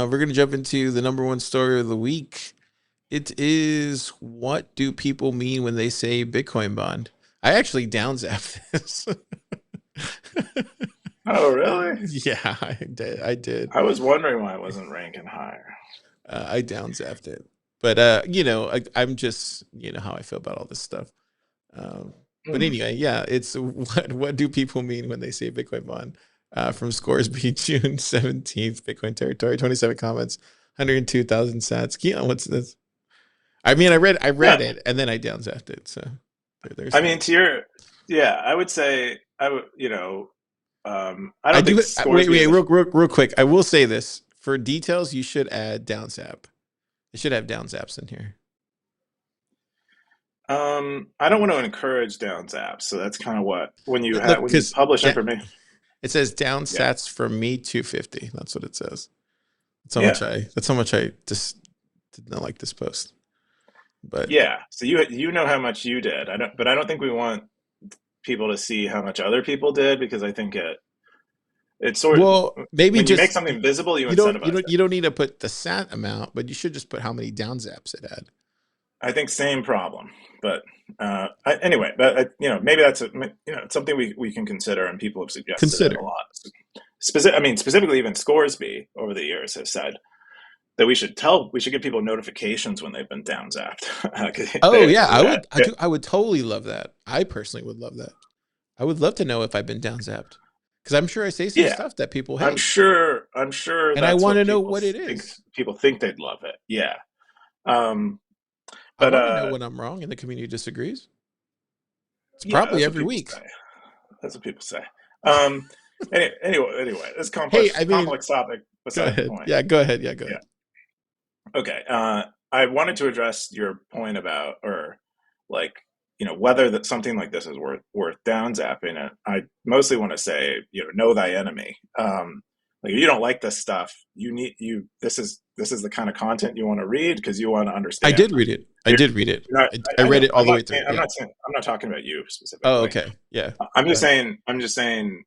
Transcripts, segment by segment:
We're going to jump into the number one story of the week. It is, what do people mean when they say Bitcoin bond? I actually downzapped this. Oh, really? Yeah, I did. I did. I was wondering why it wasn't ranking higher. I downzapped it. But, I'm just, how I feel about all this stuff. But Hmm. anyway, yeah, it's what do people mean when they say Bitcoin bond? From Scoresby, June 17th, Bitcoin territory, 27 comments, 102,000 sats. Keyan, what's this? I mean, I read Yeah, it and then I downzapped it. So there's I mean, that. yeah, I would say, I I don't think do. Wait, Scoresby wait, is a, real quick. I will say this for details. You should add downsap. It should have downzaps in here. I don't want to encourage down zaps, so that's kind of what, Look, when you because publish information, it says down yeah, sats for me 250. That's what it says. yeah, That's how much I just did not like this post. But yeah. So you know how much you did. I don't think we want people to see how much other people did because I think it's sort of well, maybe when you make just something visible, you you don't you incentivize don't it. you don't need to put the sat amount, but you should just put how many downzaps it had. I think same problem, but anyway, but maybe that's it's something we can consider, and people have suggested it a Consider. lot. I mean, specifically, even Scoresby over the years has said that we should give people notifications when they've been down zapped. Oh yeah, That I would totally love that. I personally would love that. I would love to know if I've been down zapped because I'm sure I say some yeah, stuff that people hate, I'm sure and I that's want what to know what it think. is. People think they'd love it. Yeah, um, I but want to know when I'm wrong and the community disagrees. It's yeah, probably that's what every people week. say. That's what people say. Um, anyway, this Hey, I mean, complex topic go beside the ahead. point. Yeah, go ahead. Yeah, go Yeah. ahead. Okay. I wanted to address your point about, or like, whether that something like this is worth down zapping. And I mostly want to say, know thy enemy. Like, if you don't like this stuff, this is the kind of content you want to read because you want to I understand. did read it. I You're, did read it. you're not. I I read know. it all the way through. Yeah. I'm not talking about you Oh, specifically. okay. Yeah. I'm Go just ahead. saying.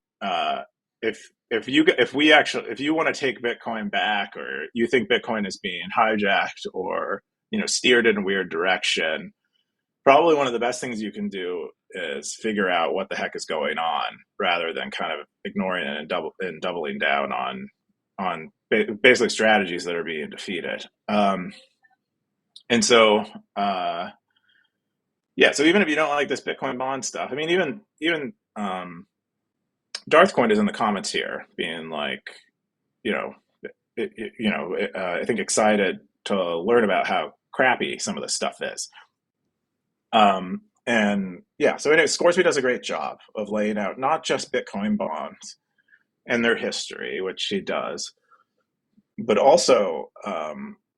If you want to take Bitcoin back, or you think Bitcoin is being hijacked, or steered in a weird direction, probably one of the best things you can do is figure out what the heck is going on, rather than kind of ignoring it and doubling down on basically strategies that are being defeated. And so, uh, yeah. So even if you don't like this Bitcoin bond stuff, I mean, even Darthcoin is in the comments here, being like, you know, I think excited to learn about how crappy some of this stuff is. And yeah, so anyway, Scoresby does a great job of laying out not just Bitcoin bonds and their history, which he does, but also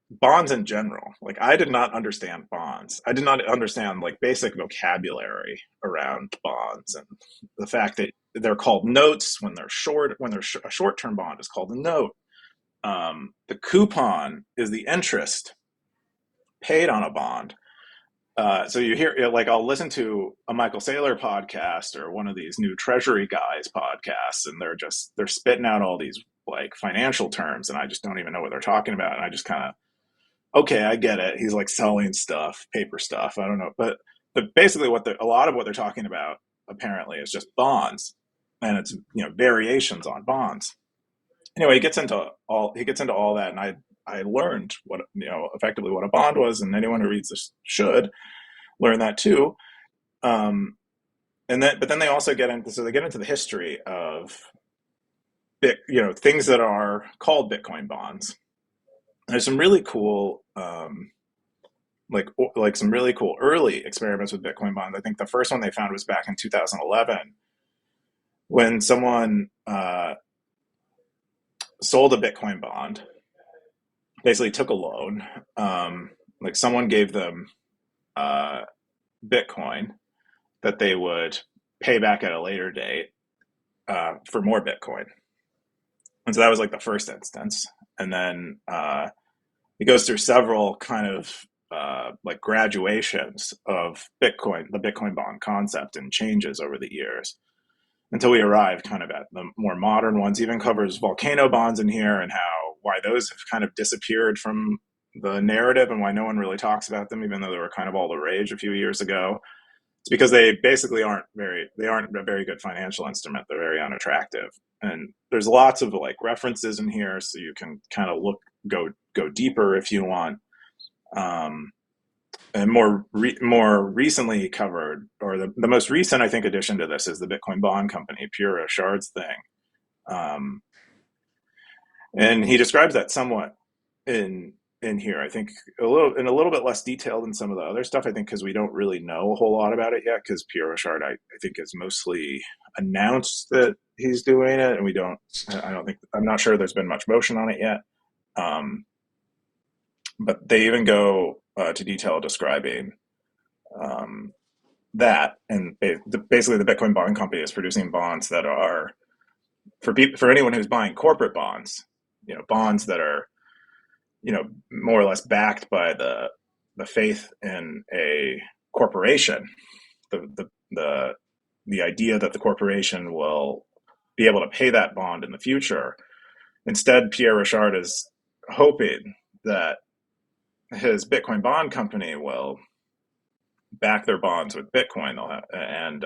bonds in general. Like, I did not understand bonds. I did not understand like basic vocabulary around bonds, and the fact that they're called notes when they're short. A short-term bond is called a note. The coupon is the interest paid on a bond. So you hear, like, I'll listen to a Michael Saylor podcast or one of these new Treasury guys podcasts, and they're spitting out all these like financial terms, and I just don't even know what they're talking about, and I just kind of, okay, I get it. He's like selling stuff, paper stuff. I don't know, but basically, a lot of what they're talking about apparently is just bonds, and it's variations on bonds. Anyway, he gets into all that, and I learned what effectively what a bond was, and anyone who reads this should learn that too. Um, but then they also get into the history of things that are called Bitcoin bonds. There's some really cool like some really cool early experiments with Bitcoin bonds. I think the first one they found was back in 2011 when someone sold a Bitcoin bond, basically took a loan. Like, someone gave them uh, Bitcoin that they would pay back at a later date for more Bitcoin. And so that was like the first instance. And then it goes through several kind of like graduations of Bitcoin, the Bitcoin bond concept, and changes over the years until we arrive kind of at the more modern ones. Even covers volcano bonds in here, and how why those have kind of disappeared from the narrative and why no one really talks about them, even though they were kind of all the rage a few years ago. It's because they basically they aren't a very good financial instrument. They're very unattractive. And there's lots of like references in here, so you can kind of go deeper if you want. And more recently covered, or the most recent, I think, addition to this is the Bitcoin Bond Company, Pierre Rochard's thing. And he describes that somewhat in here. I think a little bit less detail than some of the other stuff. I think because we don't really know a whole lot about it yet. Because Pierre Rochard, I think, has mostly announced that he's doing it, and we don't. I don't think. I'm not sure there's been much motion on it yet. But they even go to detail describing that, and basically the Bitcoin Bond Company is producing bonds that are for anyone who's buying corporate bonds, bonds that are more or less backed by the faith in a corporation, the idea that the corporation will be able to pay that bond in the future. Instead, Pierre Rochard is hoping that his Bitcoin Bond Company will back their bonds with Bitcoin, and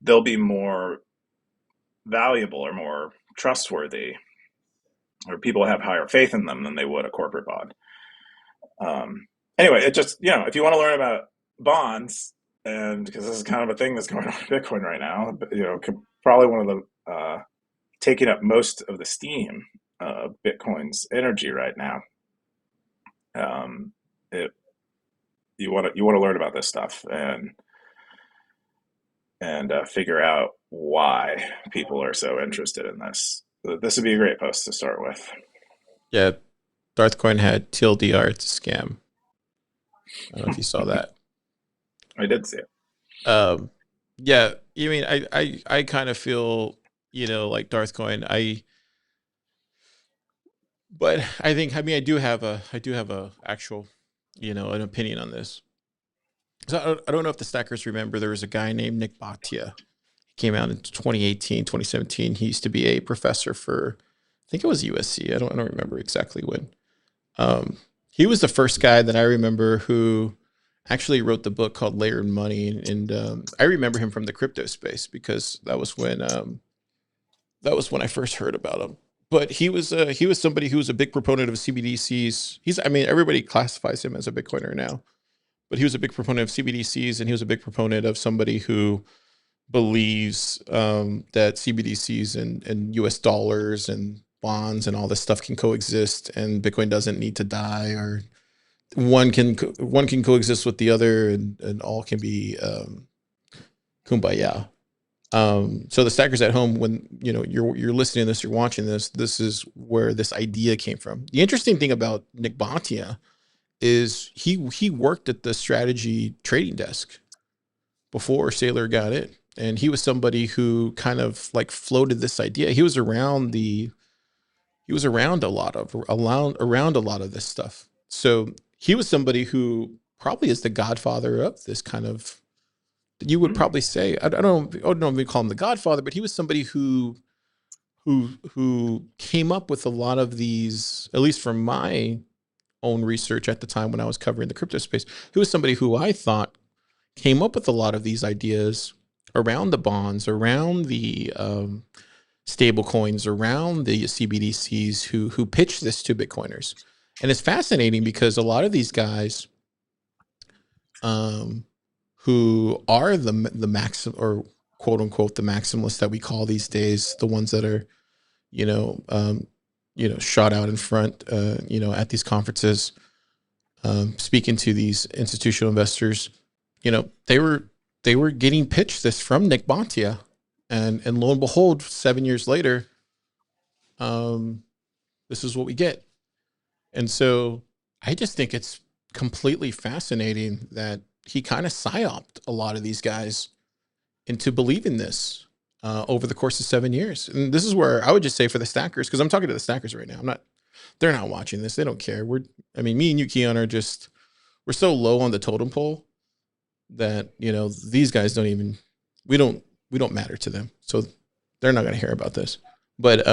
they'll be more valuable or more trustworthy, or people have higher faith in them than they would a corporate bond. Anyway, it just, if you want to learn about bonds, and because this is kind of a thing that's going on in Bitcoin right now, probably one of the taking up most of the steam of Bitcoin's energy right now. You want to learn about this stuff and figure out why people are so interested in this. This would be a great post to start with. Yeah, Darthcoin had TLDR, it's a scam. I don't know if you saw that. I did see it. Yeah, I mean, I kind of feel, like Darthcoin. But I think, I mean, I do have a actual, an opinion on this. So I don't know if the stackers remember, there was a guy named Nick Bhatia. He came out in 2018, 2017. He used to be a professor for, I think it was USC. I don't remember exactly when. He was the first guy that I remember who actually wrote the book called Layered Money, and I remember him from the crypto space because that was when I first heard about him. But he was somebody who was a big proponent of CBDCs. I mean, everybody classifies him as a Bitcoiner now, but he was a big proponent of CBDCs, and he was a big proponent of somebody who believes that CBDCs and US dollars and bonds and all this stuff can coexist, and Bitcoin doesn't need to die, or one can coexist with the other, and all can be kumbaya. So the stackers at home, when you're listening to this, you're watching this, this is where this idea came from. The interesting thing about Nick Bhatia is he worked at the strategy trading desk before Saylor got in, and he was somebody who kind of like floated this idea. He was around a lot of this stuff. So he was somebody who probably is the godfather of this kind of, you would probably say, I don't know if we call him the godfather, but he was somebody who came up with a lot of these, at least from my own research at the time when I was covering the crypto space. He was somebody who I thought came up with a lot of these ideas around the bonds, around the stable coins, around the CBDCs, who pitched this to Bitcoiners. And it's fascinating because a lot of these guys who are the maxim, or quote unquote the maximalists that we call these days, the ones that are shot out in front at these conferences, speaking to these institutional investors, they were getting pitched this from Nick Bhatia, and lo and behold, 7 years later, this is what we get. And so I just think it's completely fascinating that he kind of psyoped a lot of these guys into believing this over the course of 7 years. And this is where I would just say for the stackers, because I'm talking to the stackers right now. They're not watching this. They don't care. Me and you, Keyan, we're so low on the totem pole that, these guys we don't matter to them. So they're not going to hear about this. But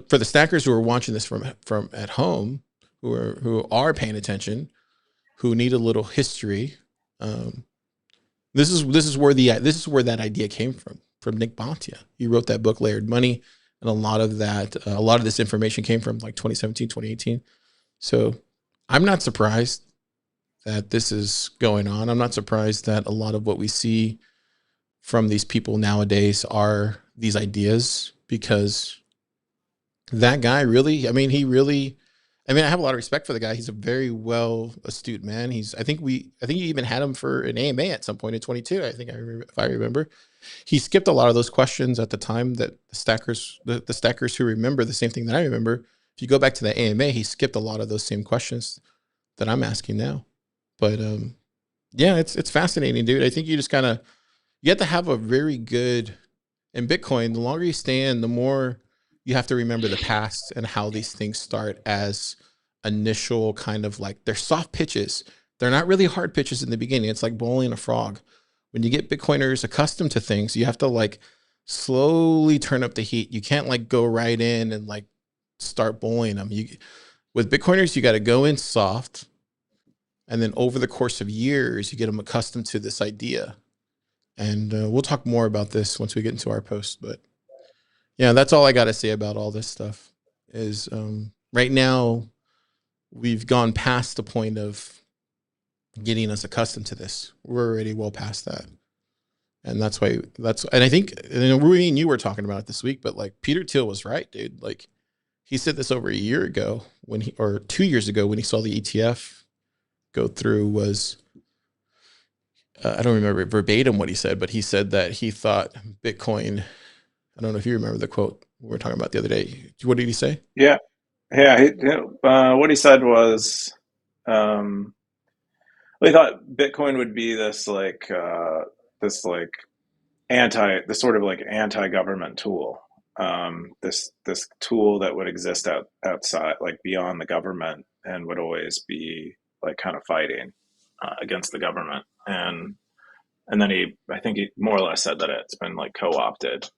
for the stackers who are watching this from at home, who are paying attention, who need a little history, um, this is where that idea came from Nick Bontia. He wrote that book Layered Money, and a lot of this information came from like 2017, 2018. So I'm not surprised that this is going on. I'm not surprised that a lot of what we see from these people nowadays are these ideas, because that guy really, I have a lot of respect for the guy. He's a very well astute man. I think you even had him for an AMA at some point in 22. If I remember, he skipped a lot of those questions at the time that the stackers who remember the same thing that I remember. If you go back to the AMA, he skipped a lot of those same questions that I'm asking now. But yeah, it's fascinating, dude. I think you have to have a very good, in Bitcoin, the longer you stay in, the more you have to remember the past and how these things start as initial kind of like, they're soft pitches. They're not really hard pitches in the beginning. It's like boiling a frog. When you get Bitcoiners accustomed to things, you have to like slowly turn up the heat. You can't like go right in and like start boiling them. With Bitcoiners, you got to go in soft. And then over the course of years, you get them accustomed to this idea. And we'll talk more about this once we get into our post. But yeah, that's all I got to say about all this stuff. Is right now we've gone past the point of getting us accustomed to this. We're already well past that, and and I think, we and you were talking about it this week. But like, Peter Thiel was right, dude. Like, he said this over a year ago or 2 years ago when he saw the ETF go through. Was I don't remember verbatim what he said, but he said that he thought Bitcoin. I don't know if you remember the quote we were talking about the other day. What did he say? Yeah, yeah. What he said was, um, we thought Bitcoin would be this like this sort of like anti-government tool. This tool that would exist outside, like beyond the government, and would always be like kind of fighting against the government. And then I think he more or less said that it's been like co-opted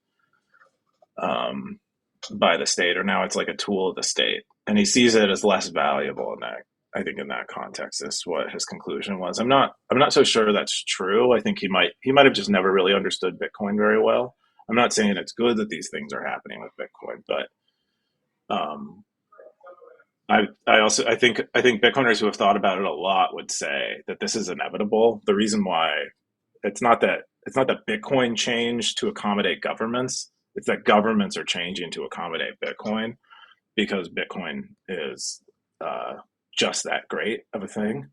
um, by the state, or now it's like a tool of the state, and he sees it as less valuable in that. I think in that context is what his conclusion was. I'm not so sure that's true. I think he might have just never really understood Bitcoin very well. I'm not saying it's good that these things are happening with Bitcoin, but um, I think Bitcoiners who have thought about it a lot would say that this is inevitable. The reason why it's not that Bitcoin changed to accommodate governments. It's that governments are changing to accommodate Bitcoin, because Bitcoin is uh, just that great of a thing.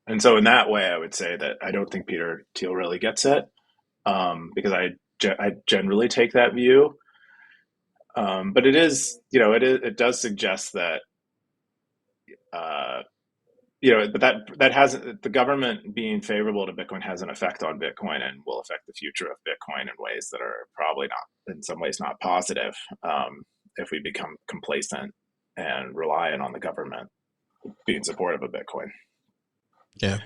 And so, in that way, I would say that I don't think Peter Thiel really gets it, because I generally take that view. But it is, it does suggest that, uh, but that has the government being favorable to Bitcoin has an effect on Bitcoin and will affect the future of Bitcoin in ways that are probably not, in some ways, not positive, if we become complacent and reliant on the government being supportive of Bitcoin. Yeah.